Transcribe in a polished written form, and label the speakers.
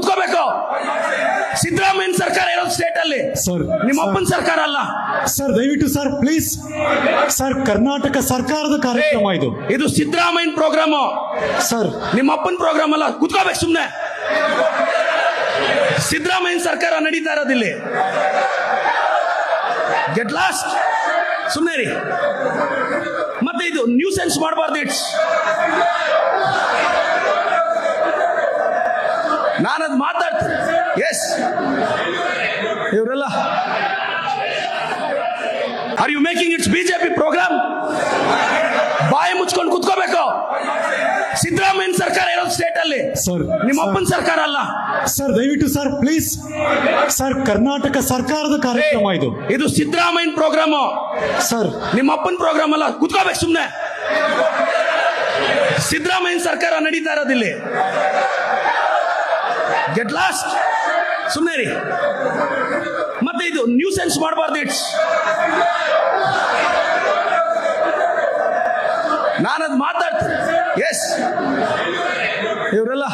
Speaker 1: ಕುತ್ಕೋಬೇಕು. ಸಿದ್ದರಾಮಯ್ಯ ಸರ್ಕಾರ ಇರೋದು ಸ್ಟೇಟ್ ಅಲ್ಲಿ,
Speaker 2: ಸರ್
Speaker 1: ನಿಮ್ಮ ಅಪ್ಪನ ಸರ್ಕಾರ ಅಲ್ಲ
Speaker 2: ಸರ್. ದಯವಿಟ್ಟು ಸರ್ ಪ್ಲೀಸ್ ಸರ್, ಕರ್ನಾಟಕ ಸರ್ಕಾರದ ಕಾರ್ಯಕ್ರಮ ಇದು.
Speaker 1: ಇದು ಸಿದ್ದರಾಮಯ್ಯ ಪ್ರೋಗ್ರಾಮ್
Speaker 2: ಸರ್,
Speaker 1: ನಿಮ್ಮ ಅಪ್ಪನ ಪ್ರೋಗ್ರಾಮ್ ಅಲ್ಲ. ಕುತ್ಕೋಬೇಕು ಸುಮ್ನೆ. ಸಿದ್ದರಾಮಯ್ಯ ಸರ್ಕಾರ ನಡೀತಾ ಇರೋದಿಲ್ಲಿ. Get lost. ಸುಮ್ನೆ ರೀ. ಮತ್ತೆ ಇದು ನ್ಯೂ ಸೆನ್ಸ್ ಮಾಡಬಾರ್ದು. ಇಟ್ಸ್ ನಾನದು ಮಾತಾಡ್ತೀನಿ. ಎಸ್, ಇವರೆಲ್ಲ are you making it's BJP programme? ಬಾಯಿ ಮುಚ್ಕೊಂಡು ಕುತ್ಕೋಬೇಕು. ಸಿದ್ದರಾಮಯ್ಯ ಸರ್ಕಾರ ಇರೋದು ಸ್ಟೇಟ್ ಅಲ್ಲಿ,
Speaker 2: ಸರ್
Speaker 1: ನಿಮ್ಮ ಅಪ್ಪನ ಸರ್ಕಾರ ಅಲ್ಲ.
Speaker 2: ಸರ್ ದಯವಿಟ್ಟು ಸರ್ ಪ್ಲೀಸ್ ಸರ್, ಕರ್ನಾಟಕ ಸರ್ಕಾರದ ಕಾರ್ಯಕ್ರಮ ಇದು.
Speaker 1: ಇದು ಸಿದ್ದರಾಮಯ್ಯ ಪ್ರೋಗ್ರಾಮ್
Speaker 2: ಸರ್,
Speaker 1: ನಿಮ್ಮ ಅಪ್ಪನ ಪ್ರೋಗ್ರಾಮ್ ಅಲ್ಲ. ಕುತ್ಕೋಬೇಕು ಸುಮ್ನೆ. ಸಿದ್ದರಾಮಯ್ಯ ಸರ್ಕಾರ ನಡೀತಾ ಇರೋದಿಲ್ಲಿ. Get lost. ಸುಮ್ನೆ ರೀ. ಮತ್ತೆ ಇದು ನ್ಯೂ ಸೆನ್ಸ್ ಮಾಡಬಾರ್ದು. ಇಟ್ಸ್ ನಾನದು ಮಾತಾಡ್ತೀನಿ. ಎಸ್, ಇವರೆಲ್ಲ